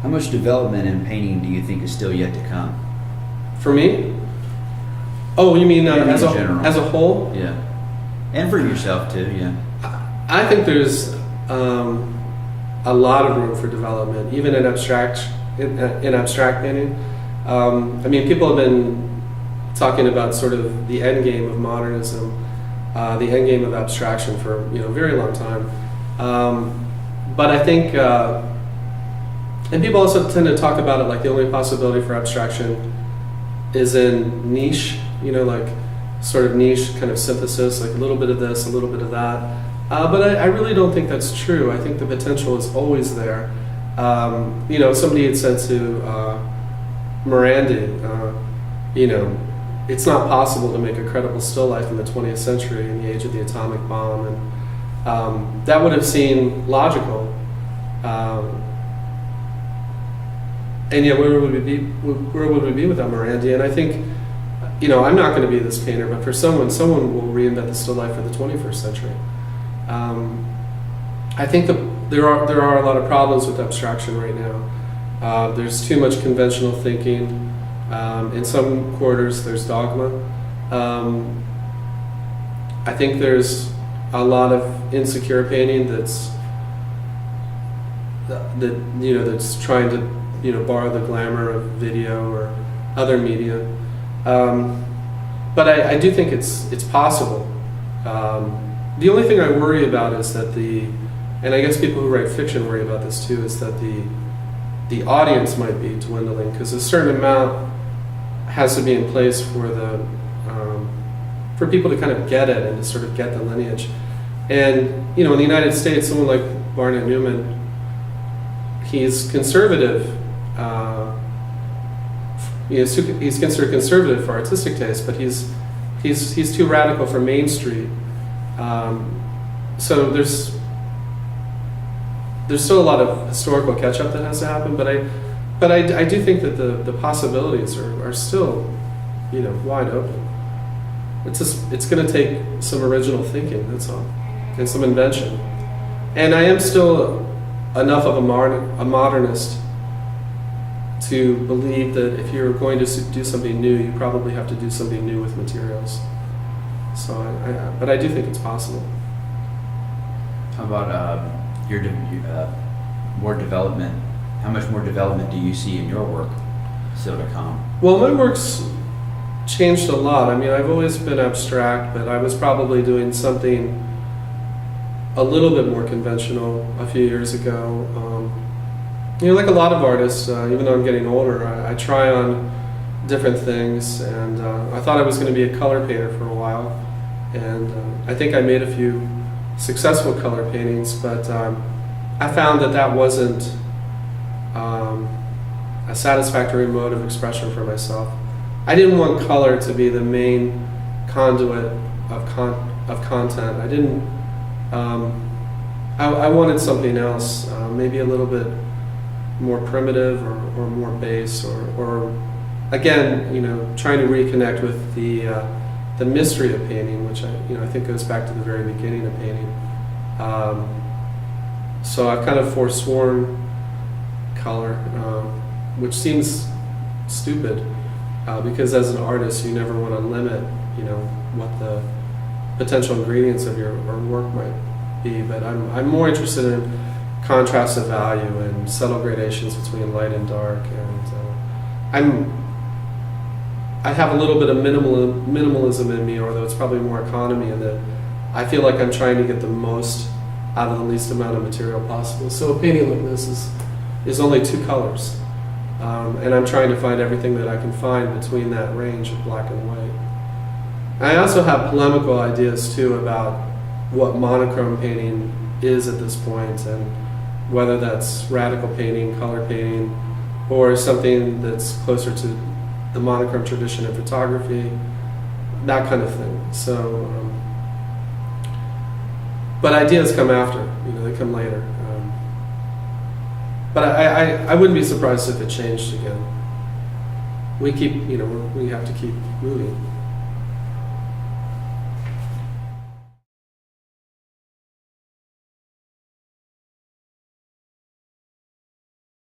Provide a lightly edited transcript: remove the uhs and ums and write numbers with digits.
How much development in painting do you think is still yet to come? For me? Oh, you mean as a whole? Yeah. And for yourself too, yeah. I think there's a lot of room for development, even in abstract painting. I mean, people have been talking about sort of the end game of modernism, the end game of abstraction for a very long time. But I think, and people also tend to talk about it like the only possibility for abstraction is in niche, like sort of niche kind of synthesis, like a little bit of this, a little bit of that. But I really don't think that's true. I think the potential is always there. Somebody had said to Morandi, it's not possible to make a credible still life in the 20th century in the age of the atomic bomb, and that would have seemed logical. And yet, where would we be without Morandi? And I think, I'm not going to be this painter, but for someone will reinvent the still life for the 21st century. I think there are a lot of problems with abstraction right now. There's too much conventional thinking. In some quarters, there's dogma. I think there's a lot of insecure painting that's trying to borrow the glamour of video or other media. But I do think it's possible. The only thing I worry about is that and I guess people who write fiction worry about this too, is that the audience might be dwindling, because a certain amount has to be in place for people to kind of get it and to sort of get the lineage. And in the United States, someone like Barnett Newman, he's conservative. He's considered conservative for artistic taste, but he's too radical for Main Street. So there's still a lot of historical catch-up that has to happen, but I do think that the possibilities are still, wide open. It's going to take some original thinking, that's all, and some invention. And I am still enough of a modernist to believe that if you're going to do something new, you probably have to do something new with materials. So, but I do think it's possible. How about more development? How much more development do you see in your work still to come? Well, my work's changed a lot. I mean, I've always been abstract, but I was probably doing something a little bit more conventional a few years ago. Like a lot of artists, even though I'm getting older, I try on different things, and I thought I was going to be a color painter for a while, and I think I made a few successful color paintings, but I found that wasn't a satisfactory mode of expression for myself. I didn't want color to be the main conduit of content. I didn't. I wanted something else, maybe a little bit more primitive or more base, or again, trying to reconnect with the mystery of painting, which I think goes back to the very beginning of painting. So I've kind of forsworn color, which seems stupid, because as an artist, you never want to limit, what the potential ingredients of your work might be. But I'm more interested in contrast of value and subtle gradations between light and dark, and I have a little bit of minimalism in me, although it's probably more economy, in that I feel like I'm trying to get the most out of the least amount of material possible. So a painting like this is only 2 colors, and I'm trying to find everything that I can find between that range of black and white. I also have polemical ideas too about what monochrome painting is at this point, and whether that's radical painting, color painting, or something that's closer to the monochrome tradition of photography, that kind of thing. So, but ideas come after, they come later. But I wouldn't be surprised if it changed again. We have to keep moving.